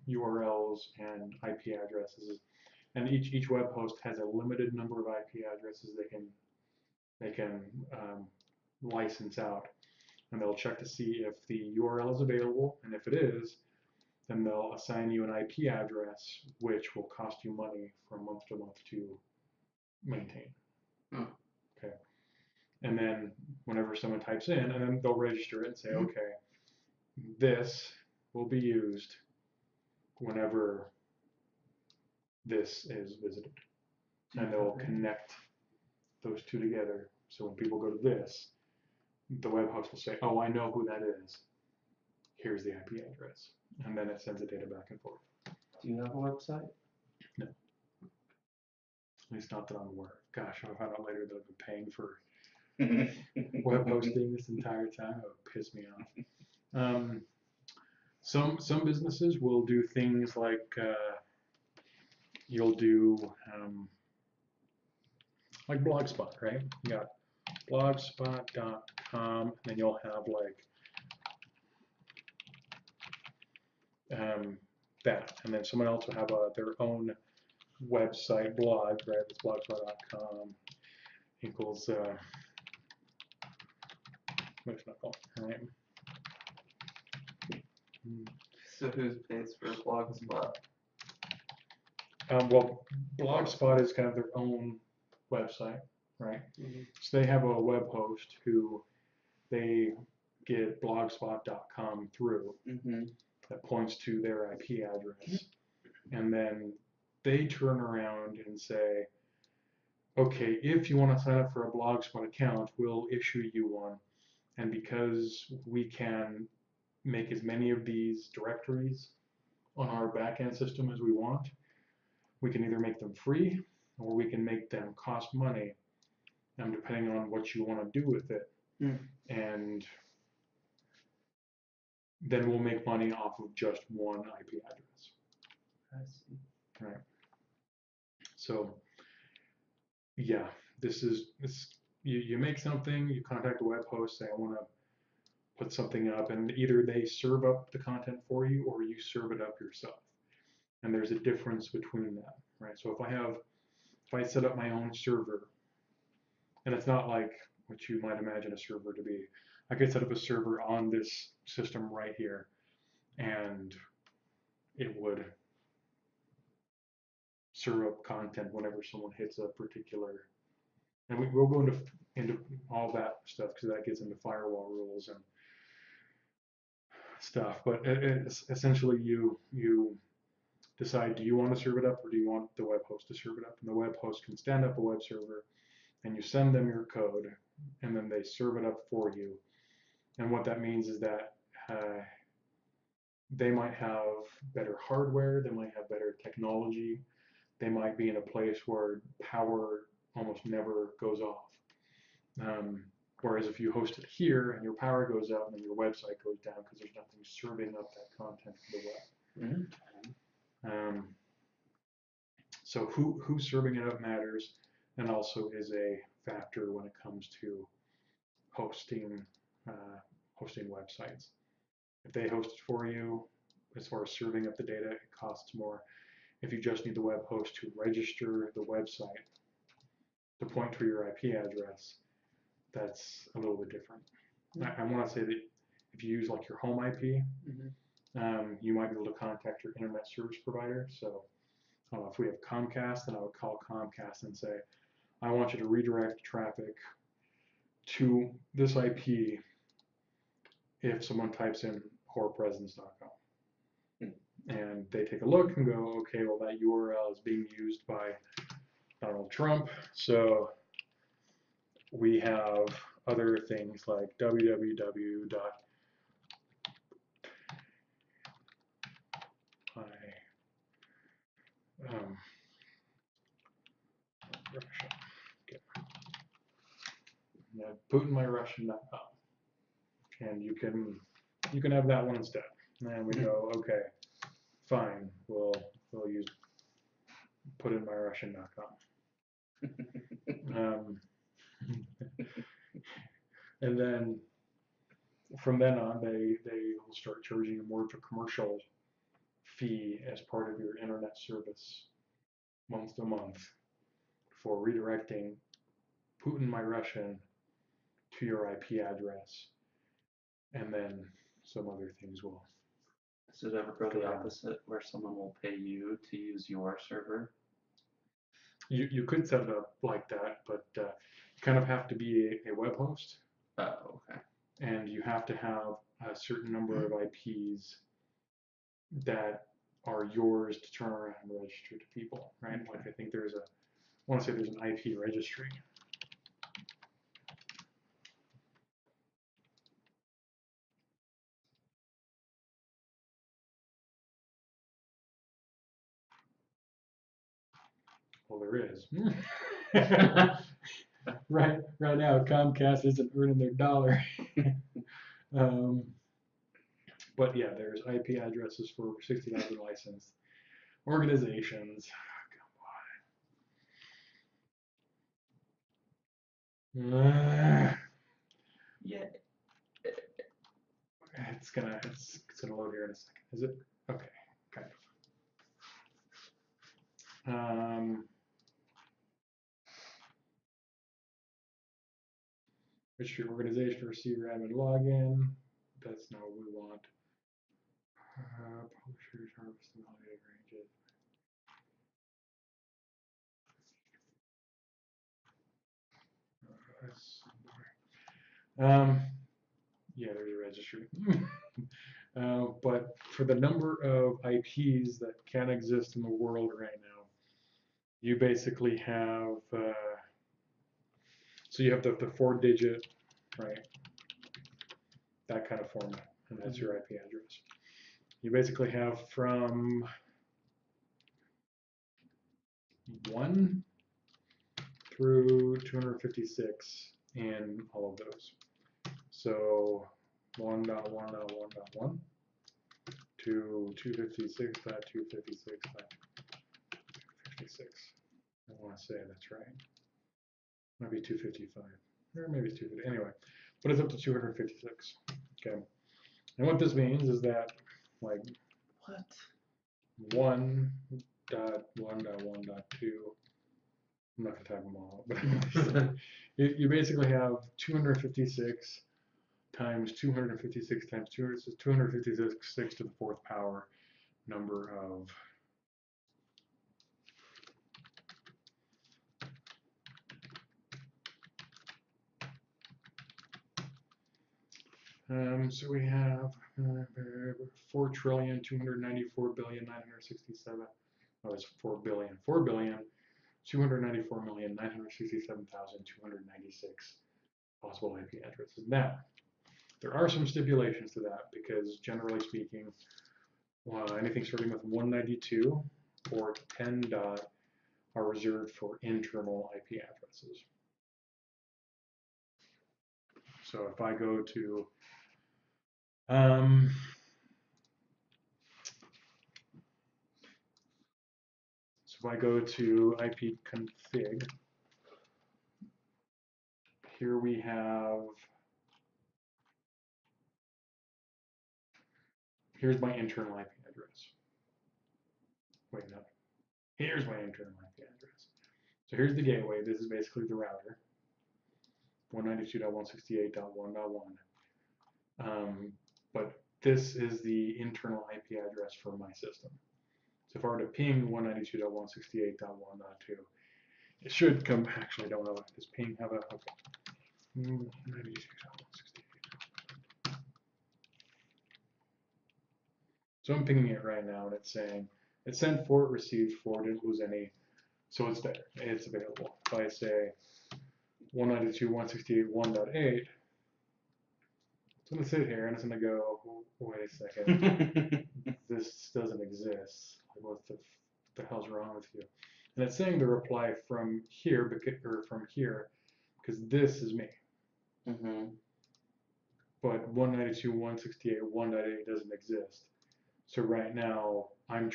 URLs and IP addresses, and each web host has a limited number of IP addresses they can license out, and they'll check to see if the URL is available, and if it is, then they'll assign you an IP address, which will cost you money from month to month to maintain. Okay. And then whenever someone types in, and then they'll register it and say, okay, this will be used whenever this is visited. And they'll connect those two together. So when people go to this, the web host will say, oh, I know who that is. Here's the IP address. And then it sends the data back and forth. Do you have a website? No. At least not that I'm aware of. Gosh, if I found out later that I've been paying for web hosting this entire time, it would piss me off. Some businesses will do things like you'll do like Blogspot, right? You got blogspot.com, and then you'll have like that, and then someone else will have their own website blog, right? It's blogspot.com equals what's it called, right? So who pays for Blogspot? Well, Blogspot is kind of their own website, right? Mm-hmm. So they have a web host who they get blogspot.com through Mm-hmm. that points to their IP address. And then they turn around and say, okay, if you want to sign up for a Blogspot account, we'll issue you one. And because we can make as many of these directories on our backend system as we want, we can either make them free or we can make them cost money, depending on what you want to do with it. Mm. And then we'll make money off of just one IP address. I see. Right. So, yeah, this. You make something, you contact a web host, say I want to put something up, and either they serve up the content for you or you serve it up yourself. And there's a difference between that, right? So if I set up my own server, and it's not like what you might imagine a server to be, I could set up a server on this system right here, and it would serve up content whenever someone hits a particular, and we'll go into all that stuff because that gets into firewall rules and stuff. But it's essentially you decide, do you want to serve it up or do you want the web host to serve it up? And the web host can stand up a web server, and you send them your code, and then they serve it up for you. And what that means is that they might have better hardware, they might have better technology, they might be in a place where power almost never goes off. Whereas if you host it here and your power goes out and then your website goes down because there's nothing serving up that content to the web. Mm-hmm. So who's serving it up matters, and also is a factor when it comes to hosting websites. If they host it for you, as far as serving up the data, it costs more. If you just need the web host to register the website to point to your IP address, that's a little bit different. I want to say that if you use like your home IP, you might be able to contact your internet service provider. So if we have Comcast, then I would call Comcast and say, I want you to redirect traffic to this IP if someone types in whorepresence.com. And they take a look and go, okay, well, that URL is being used by Donald Trump. So we have other things like www. Russia. Okay. PutinMyRussian.com, and you can have that one instead. And we go, okay, fine, we'll use PutinMyRussian.com. And then from then on, they will start charging you more of a commercial fee as part of your internet service month to month for redirecting Putin My Russian to your IP address, and then some other things will. Does it ever go the opposite, where someone will pay you to use your server? You could set it up like that, but you kind of have to be a web host. Oh, okay. And you have to have a certain number of IPs that are yours to turn around and register to people, right? Okay. Like I think I want to say there's an IP registry. Well, there is. Right now, Comcast isn't earning their dollar. But yeah, there's IP addresses for 60,000 licensed organizations. Come on. Yeah. It's gonna load here in a second. Is it? Okay, kind of. Which your organization receiver admin login. That's not what we want. Publishers harvest and validated ranges. Yeah, there's a registry. But for the number of IPs that can exist in the world right now, you basically have, so you have the 4-digit, right? That kind of format, and that's your IP address. You basically have from 1 through 256 in all of those. So 1.1.1.1 to 256.256.256. I want to say that's right. Might be 255, or maybe it's 250. Anyway, but it's up to 256. Okay. And what this means is that, like, What? 1.1.1.2. I'm not going to type them all, but you basically have 256 times 256 times 200, so 256 to the 4th power number of so we have 4,294,967. Oh, it's 4 billion. 4,294,967,296 possible IP addresses. Now, there are some stipulations to that because, generally speaking, anything starting with 192 or 10 dot are reserved for internal IP addresses. So if I go to IP config, here we have, here's my internal IP address. Wait, no. Here's my internal IP address. So here's the gateway. This is basically the router. 192.168.1.1. But this is the internal IP address for my system. So if I were to ping 192.168.1.2, it should come, actually I don't know, does ping have a, okay. 192.168. So I'm pinging it right now and it's saying, it sent 4, it received 4, didn't lose any, so it's there, it's available. If I say 192.168.1.8, it's going to sit here and it's going to go, wait a second, this doesn't exist. What the hell's wrong with you? And it's saying to reply from here, or from here, because this is me. But 192.168.1.8 doesn't exist. So right now, I'm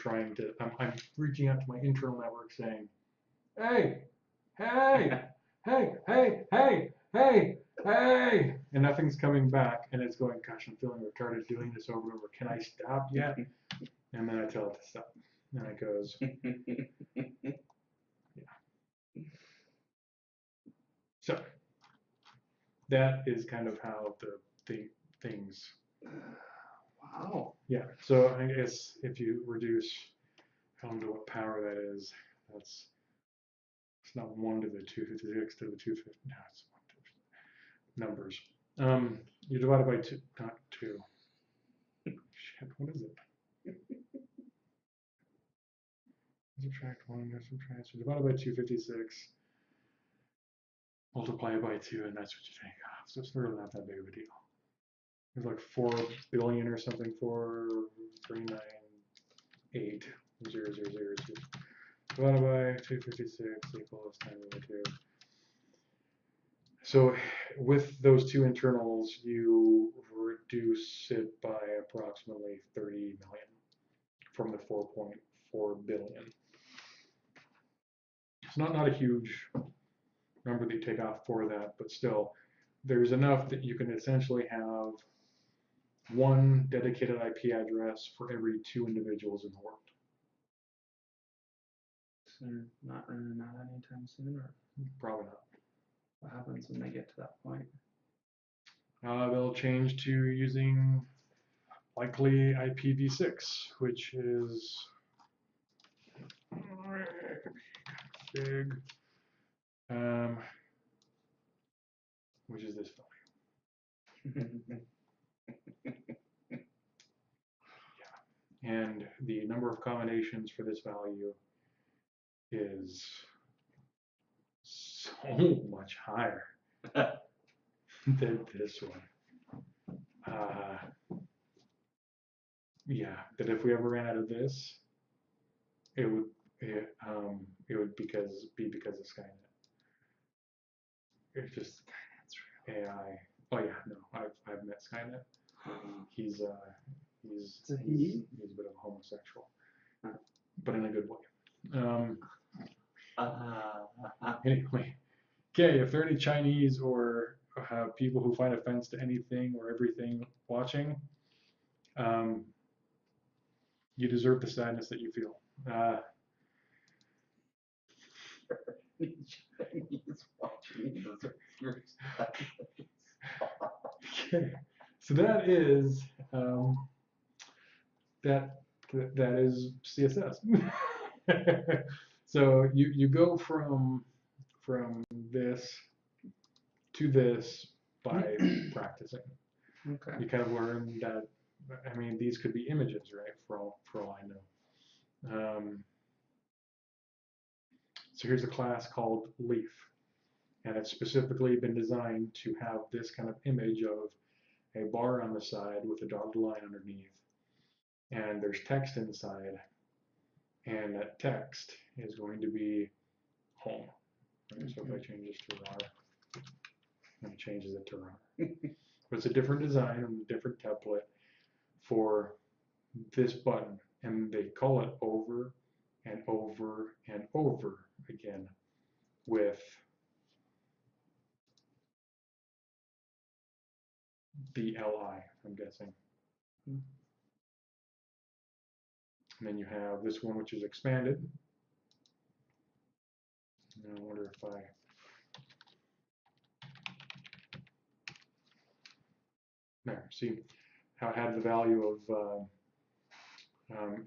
reaching out to my internal network saying, hey, hey, hey, hey, hey, hey, hey, and nothing's coming back, and it's going, gosh, I'm feeling retarded doing this over and over. Can I stop yet? And then I tell it to stop. And it goes, yeah. So that is kind of how the things. Wow. Yeah. So I guess if you reduce, I don't know what power that is. It's not 1 to the 256 to the 250. No, it's 1 to numbers. You divide it by 2, not 2. Shit, what is it? Subtract 1, subtract. So divide it by 256. Multiply it by 2, and that's what you take off. So it's really not that big of a deal. There's like 4 billion or something, 4,398,000,000. divided by 256 equals 10 over 2. So with those two internals, you reduce it by approximately 30 million from the 4.4 billion. It's not a huge number that you take off for that, but still, there's enough that you can essentially have one dedicated IP address for every 2 individuals in the world. So they're not running out anytime soon, or Probably not. what happens when they get to that point? They'll change to using likely IPv6, which is big, which is this value. And the number of combinations for this value is so much higher than this one. Yeah, that if we ever ran out of this, it would be because of Skynet. It's just AI. Oh yeah, no, I've met Skynet. He's a bit of a homosexual, but in a good way. Anyway, okay, if there are any Chinese or people who find offense to anything or everything watching, you deserve the sadness that you feel. Okay, so that is that is CSS. So you go from this to this by practicing. Okay. You kind of learn that. I mean, these could be images, right? For all I know. So here's a class called Leaf, and it's specifically been designed to have this kind of image of a bar on the side with a dotted line underneath, and there's text inside, and that text is going to be home. Right? So if I change this to rar, and it changes it to rar. But it's a different design and a different template for this button, and they call it over and over and over again with the LI, I'm guessing. And then you have this one, which is expanded. And I wonder if there, see how I had the value of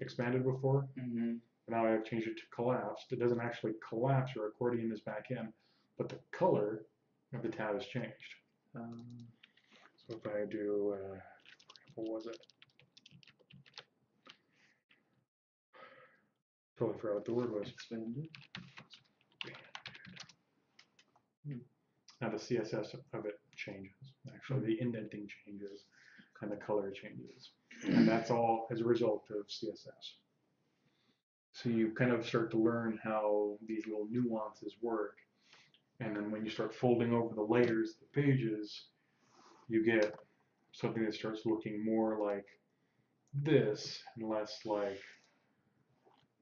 expanded before? Mm-hmm. Now I have changed it to collapsed. It doesn't actually collapse or accordion this back in, but the color of the tab has changed. So if I do, what was it? Totally forgot what the word was. Expanded. Now the CSS of it changes. Actually, the indenting changes and the color changes. And that's all as a result of CSS. So you kind of start to learn how these little nuances work. And then when you start folding over the layers, the pages, you get something that starts looking more like this and less like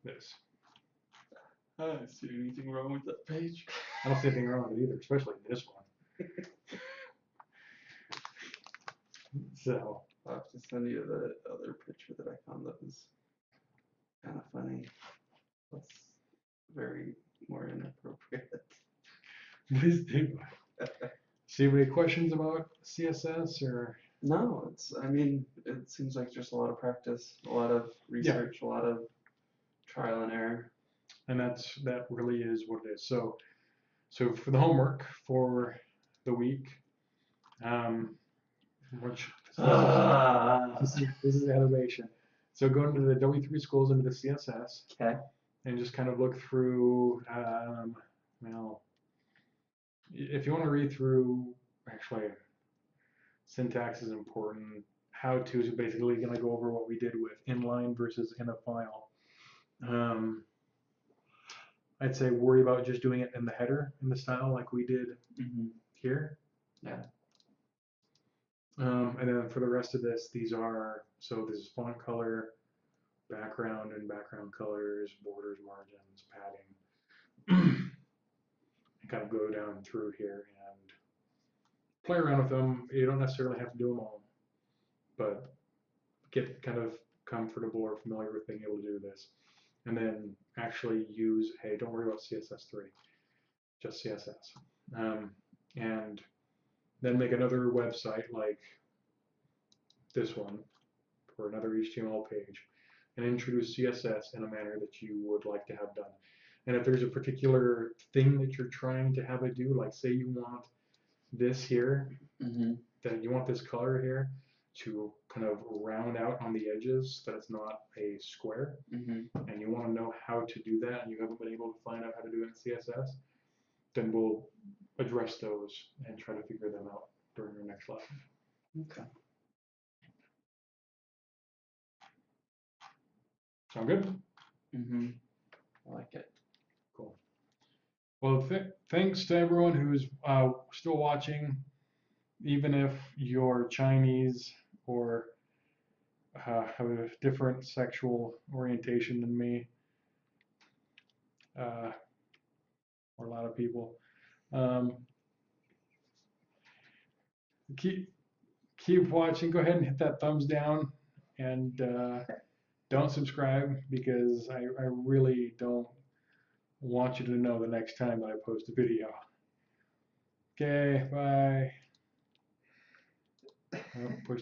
this. I don't see anything wrong with that page. I don't see anything wrong with it either, especially this one. So I'll have to send you the other picture that I found that was kind of funny. That's very more inappropriate. please do. See any questions about CSS or? No, I mean, it seems like just a lot of practice, a lot of research, a lot of trial and error. And that really is what it is. So for the homework for the week, which this is animation. So go into the W3 schools into the CSS. Okay. And just kind of look through. Well, if you want to read through, actually, syntax is important. How-to is basically going to go over what we did with inline versus in a file. I'd say worry about just doing it in the header, in the style like we did here. Yeah. And then for the rest of this, these are, so this is font color, background and background colors, borders, margins, padding. Kind of go down through here and play around with them. You don't necessarily have to do them all, but get kind of comfortable or familiar with being able to do this. And then actually use, hey, don't worry about CSS3, just CSS. And then make another website like this one for another HTML page and introduce CSS in a manner that you would like to have done. And if there's a particular thing that you're trying to have it do, like say you want this here, then you want this color here to kind of round out on the edges so that it's not a square, and you want to know how to do that and you haven't been able to find out how to do it in CSS, then we'll address those and try to figure them out during our next lesson. Okay. Sound good? I like it. Cool. Well, thanks to everyone who's still watching, even if you're Chinese or have a different sexual orientation than me, or a lot of people. Keep watching. Go ahead and hit that thumbs down, and don't subscribe because I really don't want you to know the next time that I post a video. Okay, bye. Oh, push